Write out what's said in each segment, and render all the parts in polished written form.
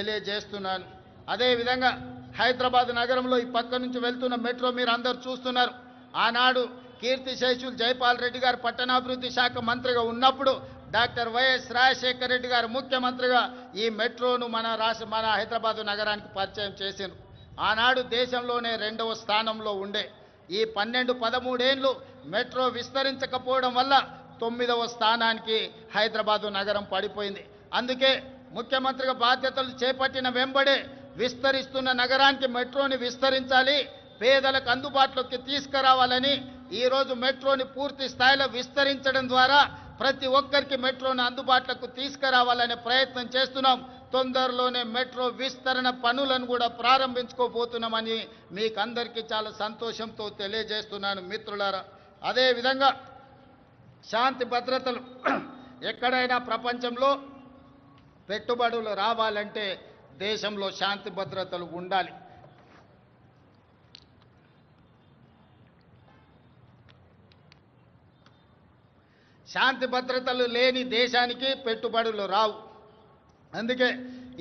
తెలియజేస్తున్నాను. అదేవిధంగా హైదరాబాద్ నగరంలో ఈ పక్క నుంచి వెళ్తున్న మెట్రో మీరు అందరూ చూస్తున్నారు. ఆనాడు కీర్తిశేషులు జైపాల్ రెడ్డి గారు పట్టణాభివృద్ధి శాఖ మంత్రిగా ఉన్నప్పుడు డాక్టర్ వైఎస్ రాజశేఖర రెడ్డి గారు ముఖ్యమంత్రిగా ఈ మెట్రోను మన హైదరాబాద్ నగరానికి పరిచయం చేశారు. ఆనాడు దేశంలోనే 2వ స్థానంలో ఉండే ఈ 12-13 ఏళ్ళు మెట్రో విస్తరించకపోవడం వల్ల 9వ స్థానానికి హైదరాబాదు నగరం పడిపోయింది. అందుకే ముఖ్యమంత్రిగా బాధ్యతలు చేపట్టిన వెంబడే విస్తరిస్తున్న నగరానికి మెట్రోని విస్తరించాలి, పేదలకు అందుబాటులోకి తీసుకురావాలని ఈరోజు మెట్రోని పూర్తి స్థాయిలో విస్తరించడం ద్వారా ప్రతి ఒక్కరికి మెట్రోని అందుబాటులోకి తీసుకురావాలనే ప్రయత్నం చేస్తున్నాం. తొందరలోనే మెట్రో విస్తరణ పనులను కూడా ప్రారంభించుకోబోతున్నామని మీకు అందరికీ చాలా సంతోషంతో తెలియజేస్తున్నాను మిత్రులారా. అదేవిధంగా శాంతి భద్రతలు ఎక్కడైనా ప్రపంచంలో పెట్టుబడులు రావాలంటే దేశంలో శాంతి భద్రతలు ఉండాలి. శాంతి భద్రతలు లేని దేశానికి పెట్టుబడులు రావు. అందుకే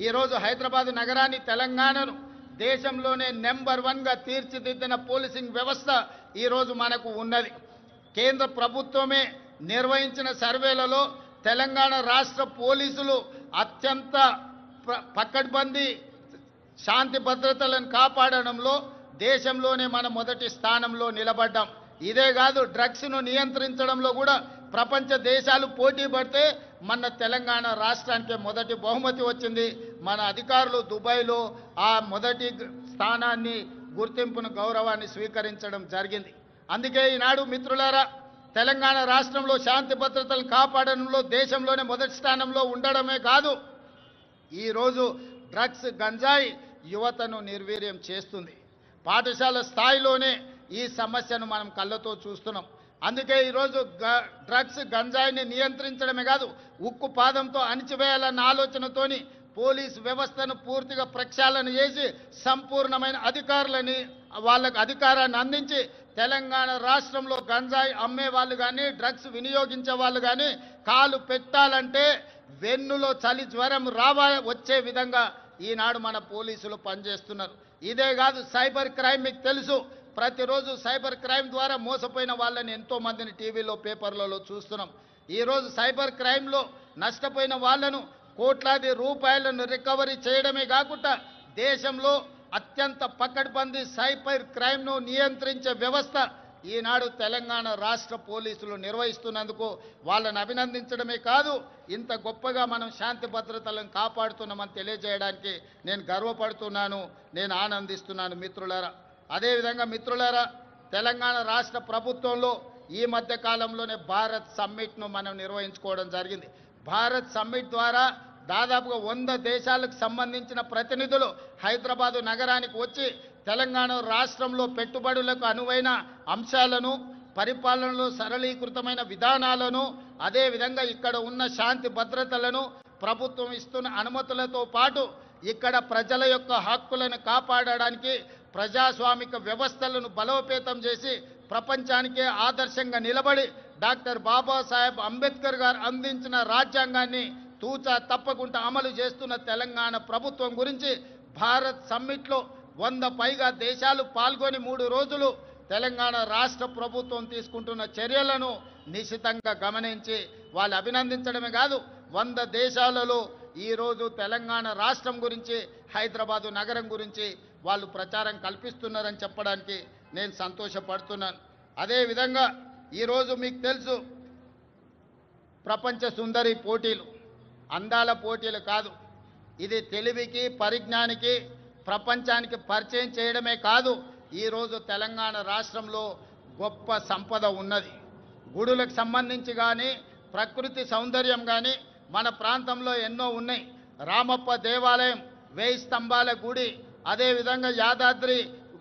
ఈరోజు హైదరాబాద్ నగరాన్ని, తెలంగాణను దేశంలోనే నెంబర్ 1గా తీర్చిదిద్దిన పోలీసింగ్ వ్యవస్థ ఈరోజు మనకు ఉన్నది. కేంద్ర ప్రభుత్వమే నిర్వహించిన సర్వేలలో తెలంగాణ రాష్ట్ర పోలీసులు అత్యంత పకడ్బందీ శాంతి భద్రతలను కాపాడడంలో దేశంలోనే మన మొదటి స్థానంలో నిలబడ్డాం. ఇదే కాదు, డ్రగ్స్ను నియంత్రించడంలో కూడా ప్రపంచ దేశాలు పోటీ పడితే మన తెలంగాణ రాష్ట్రానికి మొదటి బహుమతి వచ్చింది. మన అధికారులు దుబాయ్లో ఆ మొదటి స్థానాన్ని, గుర్తింపును, గౌరవాన్ని స్వీకరించడం జరిగింది. అందుకే ఈనాడు మిత్రులారా, తెలంగాణ రాష్ట్రంలో శాంతి భద్రతలను కాపాడడంలో దేశంలోనే మొదటి స్థానంలో ఉండడమే కాదు, ఈరోజు డ్రగ్స్, గంజాయి యువతను నిర్వీర్యం చేస్తుంది. పాఠశాల స్థాయిలోనే ఈ సమస్యను మనం కళ్ళతో చూస్తున్నాం. అందుకే ఈరోజు డ్రగ్స్, గంజాయిని నియంత్రించడమే కాదు, ఉక్కు పాదంతో అణిచివేయాలన్న ఆలోచనతోని పోలీసు వ్యవస్థను పూర్తిగా ప్రక్షాళన చేసి సంపూర్ణమైన వాళ్ళకు అధికారాన్ని అందించి తెలంగాణ రాష్ట్రంలో గంజాయి అమ్మే వాళ్ళు కానీ, డ్రగ్స్ వినియోగించే వాళ్ళు కానీ కాలు పెట్టాలంటే వెన్నులో చలి జ్వరం వచ్చే విధంగా ఈనాడు మన పోలీసులు పనిచేస్తున్నారు. ఇదే కాదు, సైబర్ క్రైమ్ మీకు తెలుసు. ప్రతిరోజు సైబర్ క్రైమ్ ద్వారా మోసపోయిన వాళ్ళని ఎంతో మందిని టీవీలో, పేపర్లలో చూస్తున్నాం. ఈరోజు సైబర్ క్రైమ్లో నష్టపోయిన వాళ్ళను కోట్లాది రూపాయలను రికవరీ చేయడమే కాకుండా దేశంలో అత్యంత పకడ్బందీ సైబర్ క్రైమ్ను నియంత్రించే వ్యవస్థ ఈనాడు తెలంగాణ రాష్ట్ర పోలీసులు నిర్వహిస్తున్నందుకు వాళ్ళని అభినందించడమే కాదు, ఇంత గొప్పగా మనం శాంతి భద్రతలను కాపాడుతున్నామని తెలియజేయడానికి నేను గర్వపడుతున్నాను, నేను ఆనందిస్తున్నాను మిత్రులారా. అదేవిధంగా మిత్రులారా, తెలంగాణ రాష్ట్ర ప్రభుత్వంలో ఈ మధ్య కాలంలోనే భారత్ సమ్మిట్ను మనం నిర్వహించుకోవడం జరిగింది. భారత్ సమ్మిట్ ద్వారా దాదాపుగా 100 దేశాలకు సంబంధించిన ప్రతినిధులు హైదరాబాదు నగరానికి వచ్చి తెలంగాణ రాష్ట్రంలో పెట్టుబడులకు అనువైన అంశాలను, పరిపాలనలో సరళీకృతమైన విధానాలను, అదేవిధంగా ఇక్కడ ఉన్న శాంతి భద్రతలను, ప్రభుత్వం ఇస్తున్న అనుమతులతో పాటు ఇక్కడ ప్రజల యొక్క హక్కులను కాపాడడానికి ప్రజాస్వామిక వ్యవస్థలను బలోపేతం చేసి ప్రపంచానికే ఆదర్శంగా నిలబడి డాక్టర్ బాబాసాహెబ్ అంబేద్కర్ గారు అందించిన రాజ్యాంగాన్ని తూచా తప్పకుండా అమలు చేస్తున్న తెలంగాణ ప్రభుత్వం గురించి భారత్ సమ్మిట్లో 100 పైగా దేశాలు పాల్గొని 3 రోజులు తెలంగాణ రాష్ట్ర ప్రభుత్వం తీసుకుంటున్న చర్యలను నిశితంగా గమనించి వాళ్ళు అభినందించడమే కాదు, 100 దేశాలలో ఈరోజు తెలంగాణ రాష్ట్రం గురించి, హైదరాబాదు నగరం గురించి వాళ్ళు ప్రచారం కల్పిస్తున్నారని చెప్పడానికి నేను సంతోషపడుతున్నాను. అదేవిధంగా ఈరోజు మీకు తెలుసు, ప్రపంచ సుందరి పోటీలు అందాల పోటీలు కాదు, ఇది తెలివికి, పరిజ్ఞానికి, ప్రపంచానికి పరిచయం చేయడమే కాదు, ఈరోజు తెలంగాణ రాష్ట్రంలో గొప్ప సంపద ఉన్నది. గుడులకు సంబంధించి కానీ, ప్రకృతి సౌందర్యం కానీ మన ప్రాంతంలో ఎన్నో ఉన్నాయి. రామప్ప దేవాలయం, 1000 స్తంభాల గుడి, అదేవిధంగా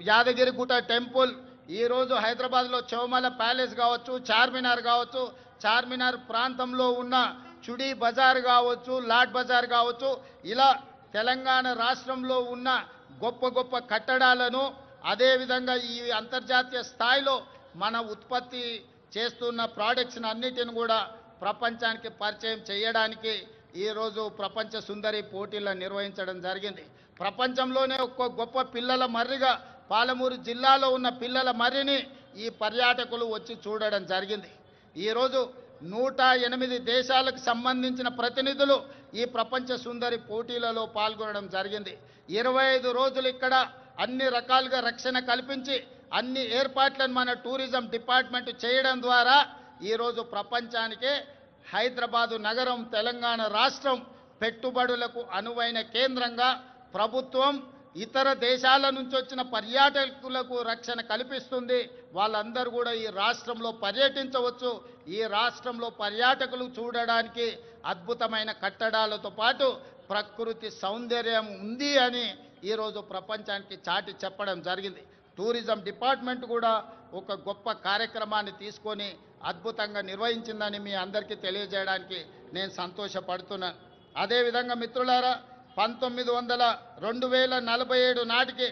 యాదగిరిగుట్ట టెంపుల్, ఈరోజు హైదరాబాద్లో చౌమల ప్యాలెస్ కావచ్చు, చార్మినార్ కావచ్చు, చార్మినార్ ప్రాంతంలో ఉన్న చుడీ బజార్ కావచ్చు, లాడ్ బజార్ కావచ్చు, ఇలా తెలంగాణ రాష్ట్రంలో ఉన్న గొప్ప గొప్ప కట్టడాలను, అదేవిధంగా ఈ అంతర్జాతీయ స్థాయిలో మన ఉత్పత్తి చేస్తున్న ప్రోడక్ట్స్ని అన్నిటిని కూడా ప్రపంచానికి పరిచయం చేయడానికి ఈరోజు ప్రపంచ సుందరి పోటీలను నిర్వహించడం జరిగింది. ప్రపంచంలోనే ఒక గొప్ప పిల్లల మర్రిగా పాలమూరు జిల్లాలో ఉన్న పిల్లల మర్రిని ఈ పర్యాటకులు వచ్చి చూడడం జరిగింది. ఈరోజు 108 దేశాలకు సంబంధించిన ప్రతినిధులు ఈ ప్రపంచ సుందరి పోటీలలో పాల్గొనడం జరిగింది. 25 రోజులు ఇక్కడ అన్ని రకాలుగా రక్షణ కల్పించి అన్ని ఏర్పాట్లను మన టూరిజం డిపార్ట్మెంట్ చేయడం ద్వారా ఈరోజు ప్రపంచానికే హైదరాబాదు నగరం తెలంగాణ రాష్ట్రం పెట్టుబడులకు అనువైన కేంద్రంగా ప్రభుత్వం ఇతర దేశాల నుంచి వచ్చిన పర్యాటకులకు రక్షణ కల్పిస్తుంది. వాళ్ళందరూ కూడా ఈ రాష్ట్రంలో పర్యటించవచ్చు. ఈ రాష్ట్రంలో పర్యాటకులు చూడడానికి అద్భుతమైన కట్టడాలతో పాటు ప్రకృతి సౌందర్యం ఉంది అని ఈరోజు ప్రపంచానికి చాటి చెప్పడం జరిగింది. టూరిజం డిపార్ట్మెంట్ కూడా ఒక గొప్ప కార్యక్రమాన్ని తీసుకొని అద్భుతంగా నిర్వహించిందని మీ అందరికీ తెలియజేయడానికి నేను సంతోషపడుతున్నాను. అదేవిధంగా మిత్రులారా, 2047 నాటికి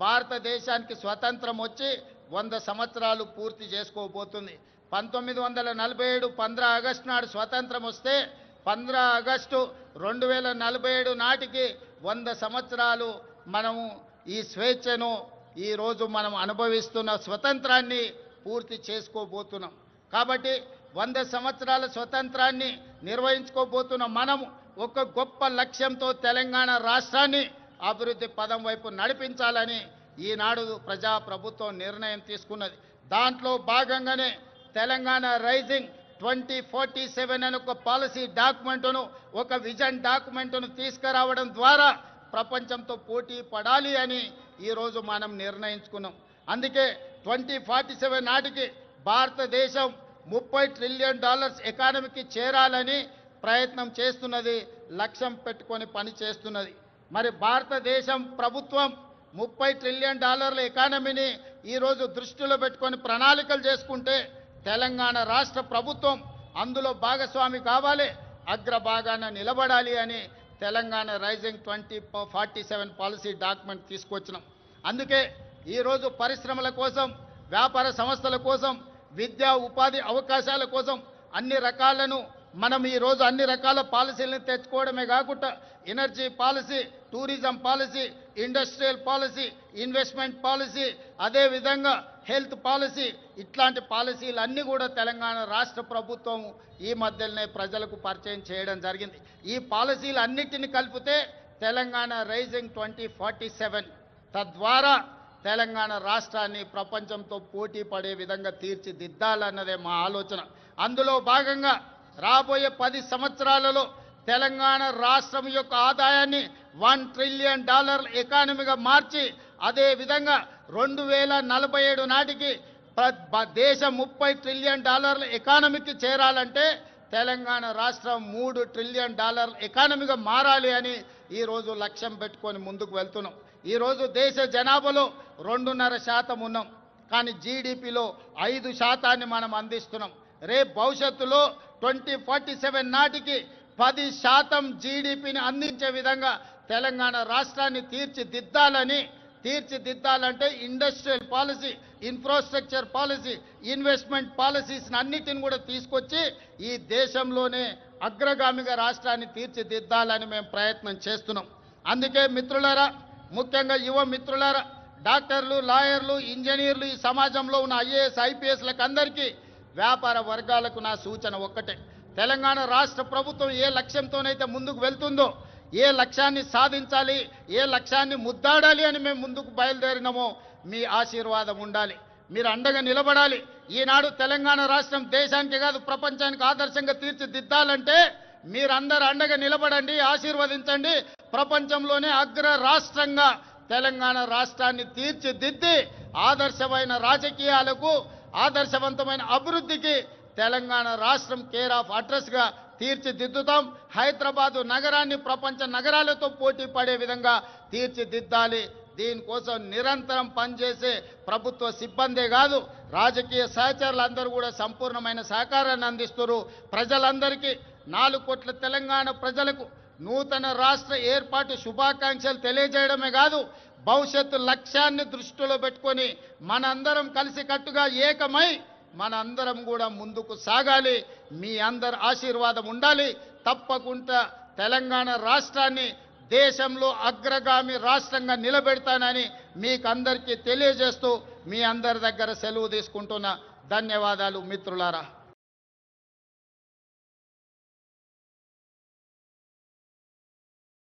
భారతదేశానికి స్వతంత్రం వచ్చి 100 సంవత్సరాలు పూర్తి చేసుకోబోతుంది. 1947 15 ఆగస్టు నాడు స్వతంత్రం వస్తే 15 ఆగస్టు 2047 నాటికి 100 సంవత్సరాలు మనము ఈ స్వేచ్ఛను ఈరోజు మనం అనుభవిస్తున్న స్వతంత్రాన్ని పూర్తి చేసుకోబోతున్నాం. కాబట్టి 100 సంవత్సరాల స్వతంత్రాన్ని నిర్వహించుకోబోతున్న మనము ఒక గొప్ప లక్ష్యంతో తెలంగాణ రాష్ట్రాన్ని అభివృద్ధి పదం వైపు నడిపించాలని ఈనాడు ప్రజాప్రభుత్వం నిర్ణయం తీసుకున్నది. దాంట్లో భాగంగానే తెలంగాణ రైజింగ్ 2047 అనే ఒక పాలసీ డాక్యుమెంట్ను, ఒక విజన్ డాక్యుమెంట్ను తీసుకురావడం ద్వారా ప్రపంచంతో పోటీ పడాలి అని ఈరోజు మనం నిర్ణయించుకున్నాం. అందుకే 2047 నాటికి భారతదేశం $30 ట్రిలియన్ ఎకానమీకి చేరాలని ప్రయత్నం చేస్తున్నది, లక్ష్యం పెట్టుకొని పని చేస్తున్నది. మరి భారతదేశం ప్రభుత్వం $30 ట్రిలియన్ ఎకానమీని ఈరోజు దృష్టిలో పెట్టుకొని ప్రణాళికలు చేసుకుంటే తెలంగాణ రాష్ట్ర ప్రభుత్వం అందులో భాగస్వామి కావాలి, అగ్రభాగాన నిలబడాలి అని తెలంగాణ రైజింగ్ 2047 పాలసీ డాక్యుమెంట్ తీసుకొచ్చినాం. అందుకే ఈరోజు పరిశ్రమల కోసం, వ్యాపార సంస్థల కోసం, విద్యా ఉపాధి అవకాశాల కోసం అన్ని రకాలను మనం ఈరోజు అన్ని రకాల పాలసీలను తెచ్చుకోవడమే కాకుండా energy policy, tourism policy, industrial policy, investment policy, అదేవిధంగా హెల్త్ పాలసీ, ఇట్లాంటి పాలసీలు అన్నీ కూడా తెలంగాణ రాష్ట్ర ప్రభుత్వం ఈ మధ్యలోనే ప్రజలకు పరిచయం చేయడం జరిగింది. ఈ పాలసీలు అన్నిటిని కలిపితే తెలంగాణ రైజింగ్ 2047, తద్వారా తెలంగాణ రాష్ట్రాన్ని ప్రపంచంతో పోటీ పడే విధంగా తీర్చిదిద్దాలన్నదే మా ఆలోచన. అందులో భాగంగా రాబోయే 10 సంవత్సరాలలో తెలంగాణ రాష్ట్రం యొక్క ఆదాయాన్ని $1 ట్రిలియన్ ఎకానమీగా మార్చి, అదేవిధంగా 2047 నాటికి దేశం $30 ట్రిలియన్ ఎకానమీకి చేరాలంటే తెలంగాణ రాష్ట్రం $3 ట్రిలియన్ ఎకానమీగా మారాలి అని ఈరోజు లక్ష్యం పెట్టుకొని ముందుకు వెళ్తున్నాం. ఈరోజు దేశ జనాభాలో 2.5% ఉన్నాం, కానీ జీడిపిలో 5% మనం అందిస్తున్నాం. రేపు భవిష్యత్తులో 2047 నాటికి 10% జీడిపిని అందించే విధంగా తెలంగాణ రాష్ట్రాన్ని తీర్చిదిద్దాలంటే industrial policy, infrastructure policy, investment policies అన్నిటిని కూడా తీసుకొచ్చి ఈ దేశంలోనే అగ్రగామిగా రాష్ట్రాన్ని తీర్చిదిద్దాలని మేము ప్రయత్నం చేస్తున్నాం. అందుకే మిత్రులారా, ముఖ్యంగా యువ మిత్రులారా, డాక్టర్లు, లాయర్లు, ఇంజనీర్లు, ఈ సమాజంలో ఉన్న IAS, IPSలకు అందరికీ, వ్యాపార వర్గాలకు నా సూచన ఒక్కటే: తెలంగాణ రాష్ట్ర ప్రభుత్వం ఏ లక్ష్యంతోనైతే ముందుకు వెళ్తుందో, ఏ లక్ష్యాన్ని సాధించాలి, ఏ లక్ష్యాన్ని ముద్దాడాలి అని మేము ముందుకు బయలుదేరినామో మీ ఆశీర్వాదం ఉండాలి, మీరు అండగా నిలబడాలి. ఈనాడు తెలంగాణ రాష్ట్రం దేశానికి కాదు ప్రపంచానికి ఆదర్శంగా తీర్చిదిద్దాలంటే మీరందరూ అండగా నిలబడండి, ఆశీర్వదించండి. ప్రపంచంలోనే అగ్ర రాష్ట్రంగా తెలంగాణ రాష్ట్రాన్ని తీర్చిదిద్ది ఆదర్శమైన రాజకీయాలకు, ఆదర్శవంతమైన అభివృద్ధికి తెలంగాణ రాష్ట్రం కేర్ ఆఫ్ అడ్రస్గా తీర్చిదిద్దుతాం. హైదరాబాదు నగరాన్ని ప్రపంచ నగరాలతో పోటీ పడే విధంగా తీర్చిదిద్దాలి. దీనికోసం నిరంతరం పనిచేసే ప్రభుత్వ సిబ్బందే కాదు, రాజకీయ సహచరులందరూ కూడా సంపూర్ణమైన సహకారాన్ని అందిస్తున్నారు. ప్రజలందరికీ 4 కోట్ల తెలంగాణ ప్రజలకు నూతన రాష్ట్ర ఏర్పాటు శుభాకాంక్షలు తెలియజేయడమే కాదు, భవిష్యత్తు లక్ష్యాన్ని దృష్టిలో పెట్టుకొని మనందరం కలిసికట్టుగా ఏకమై మనందరం కూడా ముందుకు సాగాలి. మీ అందరి ఆశీర్వాదం ఉండాలి. తప్పకుండా తెలంగాణ రాష్ట్రాన్ని దేశంలో అగ్రగామి రాష్ట్రంగా నిలబెడతానని మీకందరికీ తెలియజేస్తూ మీ అందరి దగ్గర సెలవు తీసుకుంటున్నా. ధన్యవాదాలు మిత్రులారా.